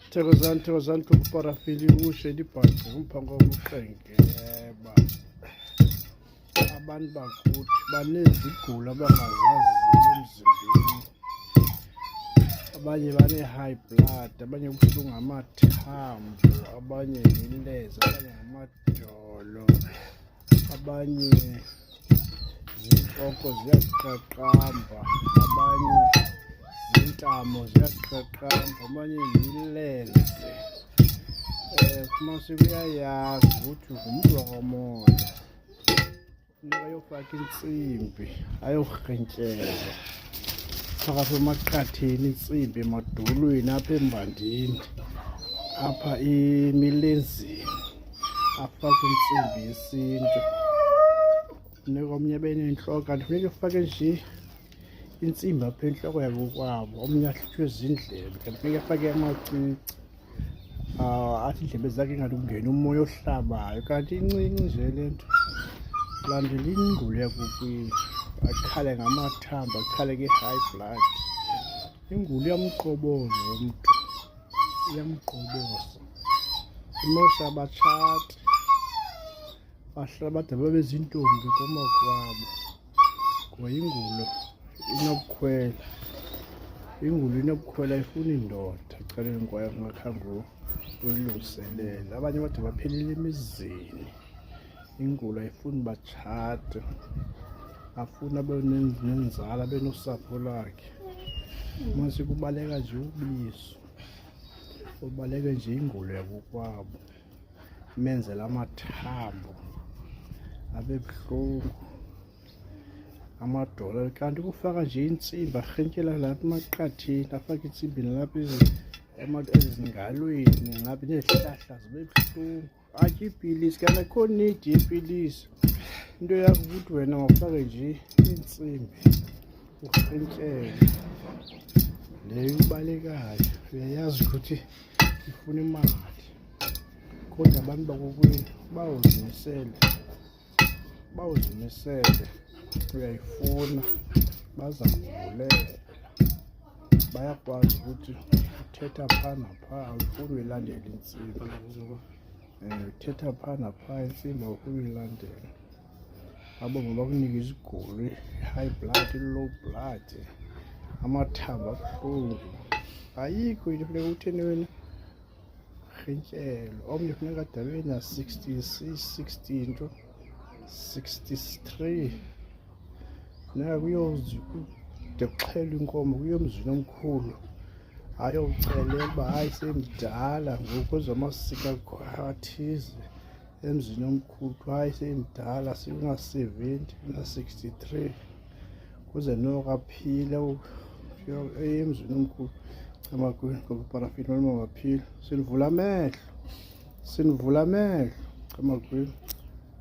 Thokozani kuparafili ushedi bhanti umphanga womuqengeba. Abantu bakuthi banezigulo abangazaziyo emzimbeni. Abanye bane-high blood, abanye kubuhlungu amathambo, abanye yileza, abanye ngamadolo, abanye zinhloko ziyaqaqamba, abanye zintamo ziyaqaqamba, abanye yileze. Mase kuyayazi ukuthi ngumuntu wakamoya. Funeka ayofaka insimbi, ayorhentyeza phakathi emaqatheni, insimbi emadolweni, apha embandini, apha emilenzeni, afake insimbi yesintu. Funeka omnye abe nentloko, kanti funeka efake nje insimbi apha entloko yakokwabo, omnye ahlutshwe zindlebe, kanti funeka efake amacici. Athi iindlebe zakhe ingathi kungena umoya ohlabayo, kanti incinci nje le nto. Landela ingulo yakokwenu, akhale ngamathambo, akhale nge-high blood. Ingulo iyamqoboza umntu, iyamqoboza, imosha abatshati, bahlala bade babe zintombi komakwabo. Ngoba ingulo inobukhwela, ingulo inobukhwela, ayifuni indoda ecaleni kwayo kungakhange uyilungiselele. Abanye bade baphelele emizini. Ingulo ayifuni batshate, afuna abe nenzala, abe nosapho lwakhe. Mase kubaleka nje ubisi, ubaleke nje ingulo yakokwabo, imenzela amathambo abe buhlungu, amadolo. Kanti kufaka nje intsimbi, arhentyela lapha emaqatheni, afake intsimbi nalapha ezingalweni, ngapha nezihlahla zibe buhlungu. Atye iipilisi, kanti akho need yeepilisi. Into yakho ukuthi wena mawufake nje iintsimbi, urhentyele. Leyo ibalekayo uyayazi ukuthi ifuna imali, kodwa abantu bakokwenu bawuzimisele, uyayifuna, baza kuvulela. Bayakwazi ukuthi uthetha phaa naphaa, awufuni uyilandela intsimbi. Uthetha phaa naphaa, intsimbi awufuni uyilandela. Abo ngoba kunika izigulo, i-high blood, i-low blood, amathambo abuhlungu. Ayikho into funeka utheni wena, rhentyelo. Omnye funeka ade abe na-60 63. Funeka kude kuxhelwe inkomo, kuyo emzini omkhulu, ayowucelela uba hayi semdala ngoku ezamasiko athize emzini omkhulu. Hayi semdala, sekuna-70, una-63, kuze noko aphile emzini omkhulu. Camakwenu ngokuparafini maluma baphile. Sinivula amehlo, camakwenu.